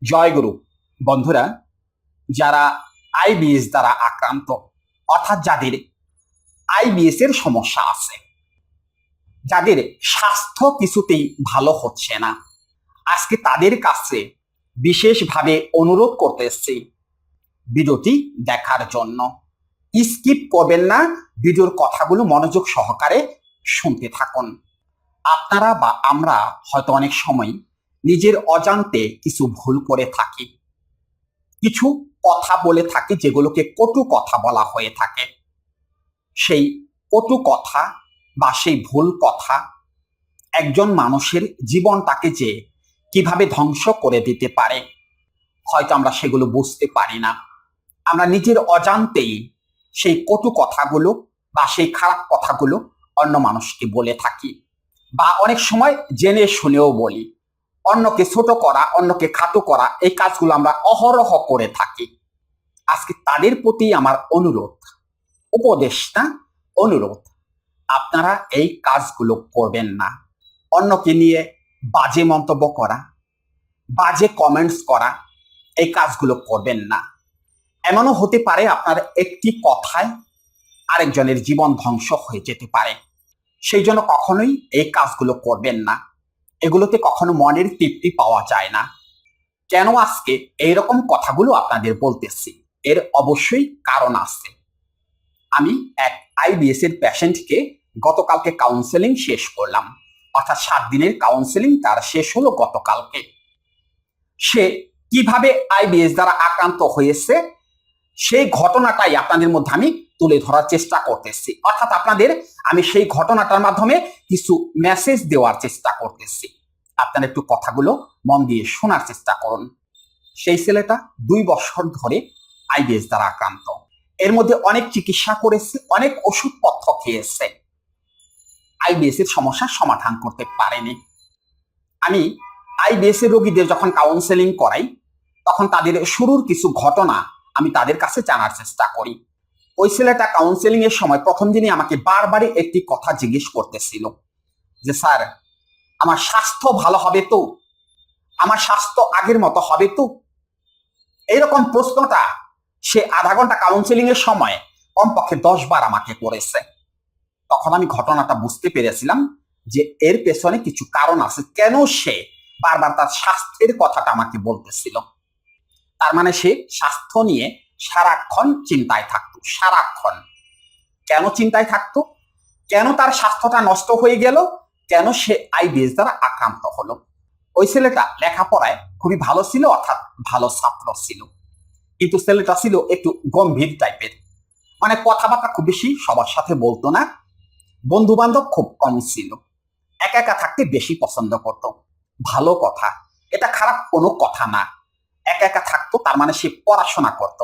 জয়গুরু। বন্ধুরা, যারা আইবিএস দ্বারা আক্রান্ত, অর্থাৎ যাদের আইবিএস এর সমস্যা আছে, যাদের স্বাস্থ্য কিছুতেই ভালো হচ্ছে না, আজকে তাদের কাছে বিশেষভাবে অনুরোধ করতেছি ভিডিওটি দেখার জন্য। স্কিপ করবেন না, ভিডিওর কথাগুলো মনোযোগ সহকারে শুনতে থাকুন। আপনারা বা আমরা হয়তো অনেক সময় নিজের অজান্তে কিছু ভুল করে থাকি, কিছু কথা বলে থাকি যেগুলোকে কটু কথা বলা হয়ে থাকে। সেই কটু কথা বা সেই ভুল কথা একজন মানুষের জীবনটাকে যে কিভাবে ধ্বংস করে দিতে পারে, হয়তো আমরা সেগুলো বুঝতে পারি না। আমরা নিজের অজান্তেই সেই কটু কথাগুলো বা সেই খারাপ কথাগুলো অন্য মানুষকে বলে থাকি, বা অনেক সময় জেনে শুনেও বলি। অন্যকে ছোট করা, অন্যকে খাটো করা, এই কাজগুলো আমরা অহরহ করে থাকি। আজকে তাদের প্রতি আমার অনুরোধ, উপদেশ না, অনুরোধ, আপনারা এই কাজগুলো করবেন না। অন্যকে নিয়ে বাজে মন্তব্য করা, বাজে কমেন্টস করা, এই কাজগুলো করবেন না। এমনও হতে পারে আপনার একটি কথায় আরেকজনের জীবন ধ্বংস হয়ে যেতে পারে। সেই জন্য কখনোই এই কাজগুলো করবেন না। এগুলোতে কখনো মনের তৃপ্তি পাওয়া যায় না। কেন আজকে এইরকম কথাগুলো আপনাদের বলতেছি, এর অবশ্যই কারণ আছে। আমি এক আইবিএস এর পেশেন্টকে গতকালকে কাউন্সেলিং শেষ করলাম, অর্থাৎ 7 দিনের কাউন্সেলিং তার শেষ হলো গতকালকে। সে কিভাবে আইবিএস দ্বারা আক্রান্ত হয়েছে সেই ঘটনাটাই আপনাদের মধ্যে আমি তুলে ধরার চেষ্টা করতেছি, অর্থাৎ আপনাদের আমি সেই ঘটনাটার মাধ্যমে কিছু মেসেজ দেওয়ার চেষ্টা করতেছি। আপনারা একটু কথাগুলো মন দিয়ে শোনার চেষ্টা করুন। সেই ছেলেটা 2 বছর ধরে আইবিএস দ্বারা আক্রান্ত। এর মধ্যে অনেক চিকিৎসা করেছে, অনেক ওষুধপত্র খেয়েছে, আইবিএস এর সমস্যার সমাধান করতে পারেনি। আমি আইবিএস এর রোগীদের যখন কাউন্সেলিং করাই, তখন তাদের শুরুর কিছু ঘটনা আমি তাদের কাছে জানার চেষ্টা করি। ওই ছেলেটা কাউন্সেলিং এর সময় প্রথম দিনই আমাকে বারবারই একটি কথা জিজ্ঞেস করতেছিল যে, স্যার, আমার স্বাস্থ্য ভালো হবে তো? আমার স্বাস্থ্য আগের মতো হবে তো? এইরকম প্রশ্নটা সে আধা ঘন্টা কাউন্সেলিং এর সময় কমপক্ষে 10 বার আমাকে করেছে। তখন আমি ঘটনাটা বুঝতে পেরেছিলাম যে এর পেছনে কিছু কারণ আছে, কেন সে বারবার তার স্বাস্থ্যের কথাটা আমাকে বলতেছিল। তার মানে সে স্বাস্থ্য নিয়ে সারাক্ষণ চিন্তায় থাকতো, সারাক্ষণ। কেন চিন্তায় থাকতো? কেন তার স্বাস্থ্যটা নষ্ট হয়ে গেল? কেন সে আইবিএস দ্বারা আক্রান্ত হলো? ওই ছেলেটা লেখাপড়ায় খুবই ভালো ছিল, অর্থাৎ ভালো ছাত্র ছিল, কিন্তু ছেলেটা ছিল একটু গম্ভীর টাইপের। মানে কথাবার্তা খুব বেশি সবার সাথে বলতো না, বন্ধু বান্ধব খুব কম ছিল, একা একা থাকতে বেশি পছন্দ করত। ভালো কথা, এটা খারাপ কোনো কথা না। একা একা থাকতো তার মানে সে পড়াশোনা করত,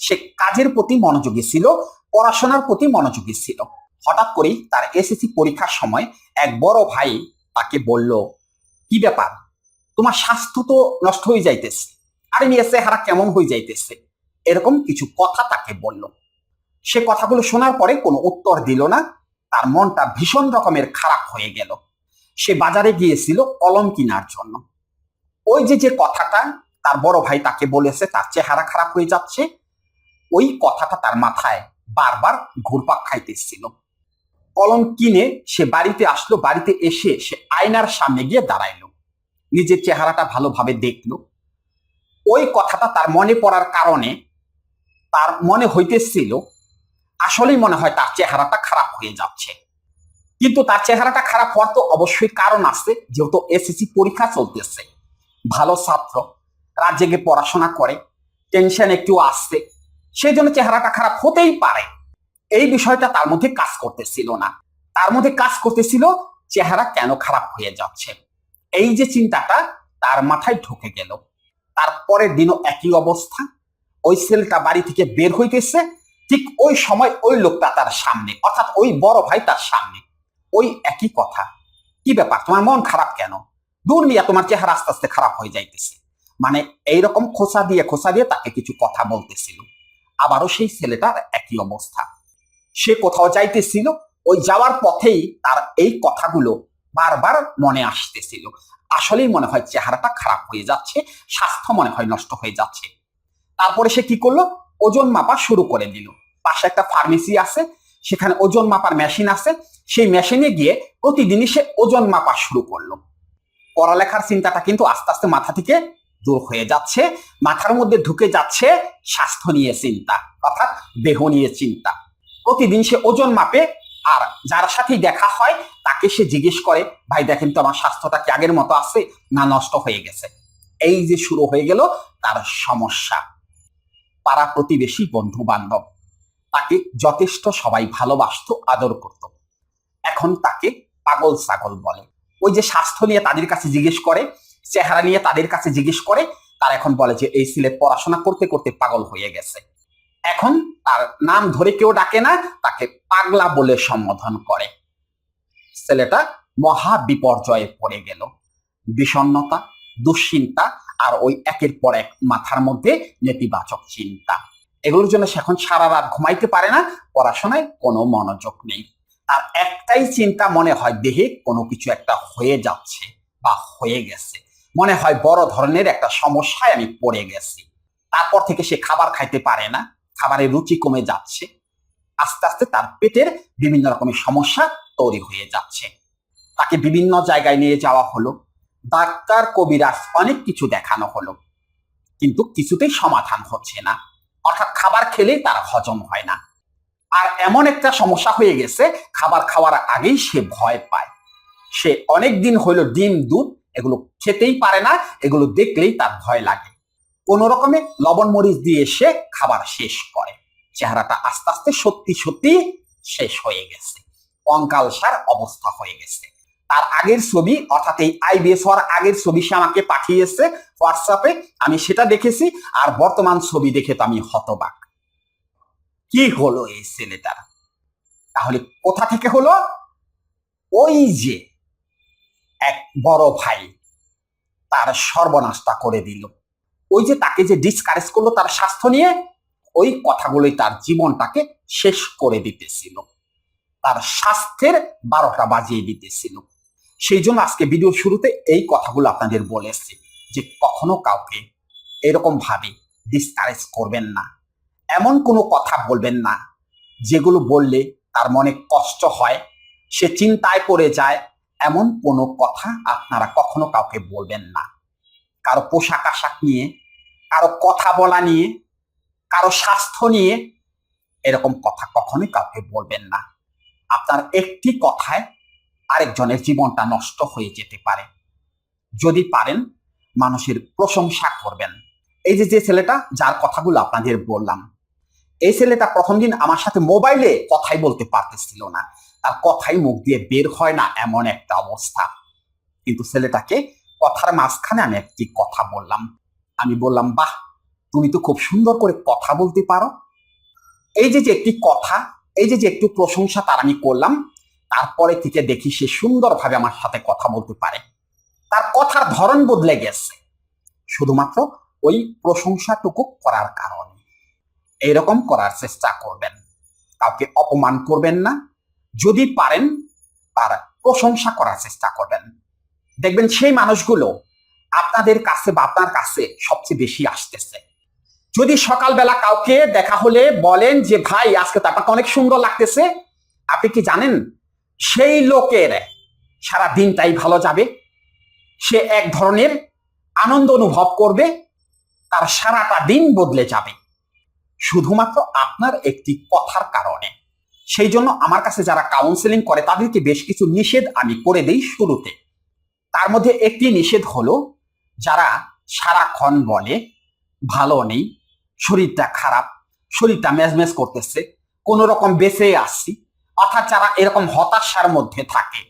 সে কাজের প্রতি মনোযোগী ছিল, পড়াশোনার প্রতি মনোযোগী ছিল। হঠাৎ করেই তার এসএসসি পরীক্ষার সময় এক বড় ভাই তাকে বলল, কি ব্যাপার, তোমার স্বাস্থ্য তো নষ্ট হয়ে যাইতেছে, আরে মেয়ে চেহারা কেমন হয়ে যাইতেছে, এরকম কিছু কথা তাকে বলল। সে কথাগুলো শোনার পরে কোনো উত্তর দিল না। তার মনটা ভীষণ রকমের খারাপ হয়ে গেল। সে বাজারে গিয়েছিল কলম কেনার জন্য। ওই যে কথাটা তার বড় ভাই তাকে বলেছে, তার চেহারা খারাপ হয়ে যাচ্ছে, ওই কথাটা তার মাথায় বারবার ঘুরপাক খাইতেছিল। কলম কিনে সে বাড়িতে আসলো, বাড়িতে এসে সে আয়নার সামনে গিয়ে দাঁড়াইলো, নিজের চেহারাটা ভালোভাবে দেখলো। ওই কথাটা তার মনে পড়ার কারণে তার মনে হইতেছিল আসলেই মনে হয় তার চেহারাটা খারাপ হয়ে যাচ্ছে। কিন্তু তার চেহারাটা খারাপ হওয়ার তো অবশ্যই কারণ আছে, যেহেতু এসএসসি পরীক্ষা চলতেছে, ভালো ছাত্র, রাত জেগে পড়াশোনা করে, টেনশন একটু আসছে, সেই জন্য চেহারাটা খারাপ হতেই পারে। এই বিষয়টা তার মধ্যে কাজ করতেছিল না। তার মধ্যে কাজ করতেছিল চেহারা কেন খারাপ হয়ে যাচ্ছে, এই যে চিন্তাটা তার মাথায় ঢুকে গেল। তারপরের দিনও একই অবস্থা। ওই ছেলেটা বাড়ি থেকে বের হইতেছে, ঠিক ওই সময় ওই লোকটা তার সামনে, অর্থাৎ ওই বড় ভাই তার সামনে, ওই একই কথা, কি ব্যাপার, তোমার মন খারাপ কেন? দূর মিয়া, তোমার চেহারা আস্তে আস্তে খারাপ হয়ে যাইতেছে। মানে এইরকম খোঁচা দিয়ে তাকে কিছু কথা বলতেছিল। আবারও সেই ছেলেটার একই অবস্থা। সে কোথাও যাইতেছিল, ওই যাওয়ার পথেই তার এই কথাগুলো বারবার মনে আসতেছিল। আসলেই মনে হয় চেহারাটা খারাপ হয়ে যাচ্ছে, স্বাস্থ্য মনে হয় নষ্ট হয়ে যাচ্ছে। তারপরে সে কি করলো, ওজন মাপা শুরু করে দিল। পাশে একটা ফার্মেসি আছে, সেখানে ওজন মাপার মেশিন আছে, সেই মেশিনে গিয়ে প্রতিদিনই সে ওজন মাপা শুরু করলো। পড়ালেখার চিন্তাটা কিন্তু আস্তে আস্তে মাথা থেকে দূর হয়ে যাচ্ছে, মাথার মধ্যে ঢুকে যাচ্ছে স্বাস্থ্য নিয়ে চিন্তা, অর্থাৎ দেহ নিয়ে চিন্তা। প্রতিদিন সে ওজন মাপে, আর যার সাথেই দেখা হয় তাকে সে জিজ্ঞেস করে, ভাই দেখেন তো আমার স্বাস্থ্যটা কি আগের মতো আছে না নষ্ট হয়ে গেছে। এই যে শুরু হয়ে গেল তার সমস্যা। পাড়া প্রতিবেশী, বন্ধু বান্ধব তাকে যথেষ্ট সবাই ভালোবাসতো, আদর করত। এখন তাকে পাগল ছাগল বলে। ওই যে স্বাস্থ্য নিয়ে তাদের কাছে জিজ্ঞেস করে, চেহারা নিয়ে তাদের কাছে জিজ্ঞেস করে, তার এখন বলে যে এই ছেলে পড়াশোনা করতে করতে পাগল হয়ে গেছে। এখন তার নাম ধরে কেউ ডাকে না, তাকে পাগলা বলে সম্বোধন করে। ছেলেটা মহা বিপর্যয়ে পড়ে গেল। বিষণ্ণতা, দুশ্চিন্তা, আর ওই একের পর এক মাথার মধ্যে নেতিবাচক চিন্তা, এগুলোর জন্য সে এখন সারা রাত ঘুমাইতে পারে না, পড়াশোনায় কোনো মনোযোগ নেই। আর একটাই চিন্তা মনে হয়, দেহে কোনো কিছু একটা হয়ে যাচ্ছে বা হয়ে গেছে, মনে হয় বড় ধরনের একটা সমস্যায় আমি পড়ে গেছি। তারপর থেকে সে খাবার খাইতে পারে না, খাবারের রুচি কমে যাচ্ছে, আস্তে আস্তে তার পেটের বিভিন্ন রকমের সমস্যা তৈরি হয়ে যাচ্ছে। তাকে বিভিন্ন জায়গায় নিয়ে যাওয়া হলো, ডাক্তার, কবিরাজ, অনেক কিছু দেখানো হলো, কিন্তু কিছুতেই সমাধান হচ্ছে না। অর্থাৎ খাবার খেলেই তার হজম হয় না। আর এমন একটা সমস্যা হয়ে গেছে, খাবার খাওয়ার আগেই সে ভয় পায়। সে অনেক দিন হইল ডিম, দুধ এগুলো খেতেই পারে না, এগুলো দেখলেই তার ভয় লাগে। কোন রকমে লবণ মরিচ দিয়ে সে খাবার শেষ করে। চেহারাটা আস্তে আস্তে সত্যি সত্যি শেষ হয়ে গেছে, কঙ্কালসার অবস্থা হয়ে গেছে। তার আগের ছবি, অর্থাৎ এই আইবিএস হওয়ার আগের ছবি সে আমাকে পাঠিয়েছে হোয়াটসঅ্যাপে, আমি সেটা দেখেছি। আর বর্তমান ছবি দেখে তো আমি হতবাক। কি হলো এই ছেলেটার? তাহলে কোথা থেকে হলো? ওই যে এক বড় ভাই তার সর্বনাশটা করে দিল। ওই যে তাকে যে ডিসকারেজ করলো তার স্বাস্থ্য নিয়ে, ওই কথাগুলোই তার জীবনটাকে শেষ করে দিতেছিল, তার স্বাস্থ্যের 12টা বাজিয়ে দিতেছিল। সেই জন্য আজকে ভিডিও শুরুতে এই কথাগুলো আপনাদের বলেছি যে কখনো কাউকে এরকম ভাবে ডিসকারেজ করবেন না, এমন কোনো কথা বলবেন না যেগুলো বললে তার মনে কষ্ট হয়, সে চিন্তায় পড়ে যায়। এমন কোনো কথা আপনারা কখনো কাউকে বলবেন না। কারো পোশাক আশাক নিয়ে, কারো কথা বলা নিয়ে, কারো স্বাস্থ্য নিয়ে এরকম কথা কখনোই কাউকে বলবেন না। আপনার একটি কথায় আরেকজনের জীবনটা নষ্ট হয়ে যেতে পারে। যদি পারেন মানুষের প্রশংসা করবেন। এই যে ছেলেটা যার কথাগুলো আপনাদের বললাম, এই ছেলেটা প্রথম দিন আমার সাথে মোবাইলে কথাই বলতে পারতেছিল না, তার কথাই মুখ দিয়ে বের হয় না, এমন একটা অবস্থা। কিন্তু ছেলেটাকে কথার মাঝখানে আমি একটি কথা বললাম। আমি বললাম, বাহ, তুমি তো খুব সুন্দর করে কথা বলতে পারো। এই যে একটি কথা, এই যে একটু প্রশংসা তার আমি করলাম, তারপরে থেকে দেখি সে সুন্দরভাবে আমার সাথে কথা বলতে পারে। তার কথার ধরন বদলে গেছে শুধুমাত্র ওই প্রশংসাটুকু করার কারণে। এরকম করার চেষ্টা করবেন, কাউকে অপমান করবেন না। যদি পারেন তার প্রশংসা করার চেষ্টা করবেন। দেখবেন সেই মানুষগুলো আপনাদের কাছে বা আপনার কাছে সবচেয়ে বেশি আসতেছে। যদি সকালবেলা কাউকে দেখা হলে বলেন যে ভাই আজকে তো আপনাকে অনেক সুন্দর লাগতেছে, আপনি কি জানেন সেই লোকের সারা দিনটাই ভালো যাবে, সে এক ধরনের আনন্দ অনুভব করবে, তার সারাটা দিন বদলে যাবে শুধুমাত্র আপনার একটি কথার কারণে। সেই জন্য আমার কাছে যারা কাউন্সেলিং করে তাদেরকে বেশ কিছু নিষেধ আমি করে দিই শুরুতে। তার মধ্যে একটি নিষেধ হলো, যারা সারাক্ষণ বলে ভালো নেই, শরীরটা খারাপ, শরীরটা মেজমেজ করতেছে, কোন রকম বেঁচে আসছি, অর্থাৎ যারা এরকম হতাশার মধ্যে থাকে,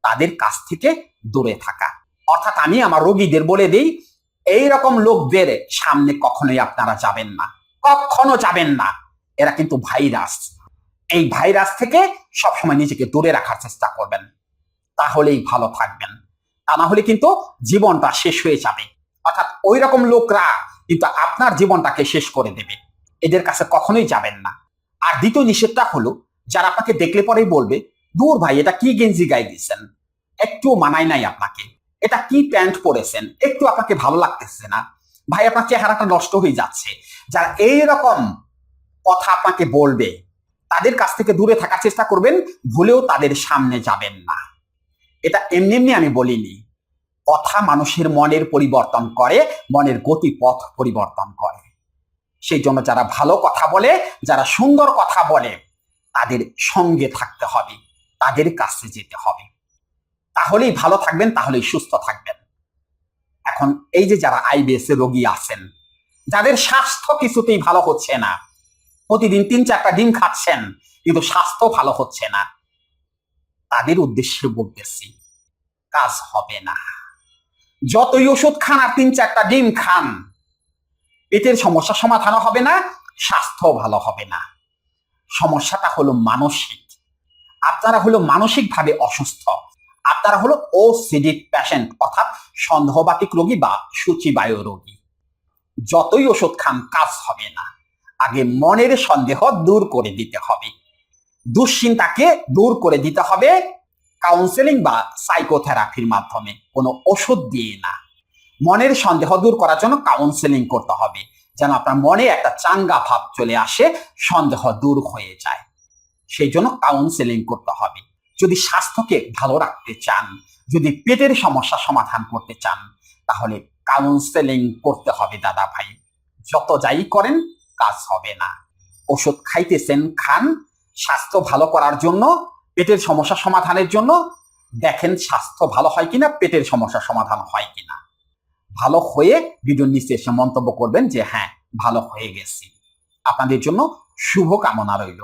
তাদের কাছ থেকে দূরে থাকা। অর্থাৎ আমি আমার রোগীদের বলে দিই, এইরকম লোকদের সামনে কখনোই আপনারা যাবেন না, কখনো যাবেন না। এরা কিন্তু ভাইরাস। এই ভাইরাস থেকে সবসময় নিজেকে দূরে রাখার চেষ্টা করবেন, তাহলেই ভালো থাকবেন। তা না হলে কিন্তু জীবনটা শেষ হয়ে যাবে। অর্থাৎ ওই রকম লোকরা কিন্তু আপনার জীবনটাকে শেষ করে দেবে। এদের কাছে কখনোই যাবেন না। আর দ্বিতীয় নিষেধটা হলো, যারা আপনাকে দেখলে পরেই বলবে, দূর ভাই এটা কি গেঞ্জি গায়ে দিচ্ছেন, একটু মানায় নাই আপনাকে, এটা কি প্যান্ট পরেছেন, একটু আপনাকে ভালো লাগতেছে না, ভাই আপনার চেহারাটা নষ্ট হয়ে যাচ্ছে, যারা এইরকম কথা আপনাকে বলবে তাদের কাছ থেকে দূরে থাকার চেষ্টা করবেন, ভুলেও তাদের সামনে যাবেন না। এটা এমনি এমনি আমি বলিনি। কথা মানুষের মনের পরিবর্তন করে, মনের গতিপথ পরিবর্তন করে। সেই জন্য যারা ভালো কথা বলে, যারা সুন্দর কথা বলে, তাদের সঙ্গে থাকতে হবে, তাদের কাছে যেতে হবে। তাহলেই ভালো থাকবেন, তাহলেই সুস্থ থাকবেন। এখন এই যে যারা আইবিএস এর রোগী আছেন, যাদের স্বাস্থ্য কিছুতেই ভালো হচ্ছে না, প্রতিদিন 3-4টা ডিম খাচ্ছেন কিন্তু স্বাস্থ্য ভালো হচ্ছে না, তাদের উদ্দেশ্যে বলতেছি, কাজ হবে না। যতই ওষুধ খান আর 3-4টা ডিম খান, পেটের সমস্যা সমাধানও হবে না, স্বাস্থ্য ভালো হবে না। সমস্যাটা হলো মানসিক। আপনারা হলো মানসিকভাবে অসুস্থ, আপনারা হলো ওসিডিক পেশেন্ট, অর্থাৎ সন্দেহবাতিক রোগী বা সূচিবায়ু রোগী। যতই ওষুধ খান কাজ হবে না। আগে মনের সন্দেহ দূর করে দিতে হবে, দুশ্চিন্তাকে দূর করে দিতে হবে কাউন্সেলিং বা সাইকোথেরাপির মাধ্যমে, কোনো ওষুধ দিয়ে না। মনের সন্দেহ দূর করার জন্য কাউন্সেলিং করতে হবে, যেন আপনার মনে একটা চাঙ্গা ভাব চলে আসে, সন্দেহ দূর হয়ে যায়। সেই জন্য কাউন্সেলিং করতে হবে। যদি স্বাস্থ্যকে ভালো রাখতে চান, যদি পেটের সমস্যা সমাধান করতে চান, তাহলে কাউন্সেলিং করতে হবে দাদা ভাই। যত যাই করেন কাজ হবে না। ওষুধ খাইতেছেন খান, স্বাস্থ্য ভালো করার জন্য, পেটের সমস্যা সমাধানের জন্য। দেখেন স্বাস্থ্য ভালো হয় কিনা, পেটের সমস্যা সমাধান হয় কিনা। ভালো হয়ে ভিডিওর নিচে এসে মন্তব্য করবেন যে হ্যাঁ ভালো হয়ে গেছি। আপনাদের জন্য শুভ কামনা রইল।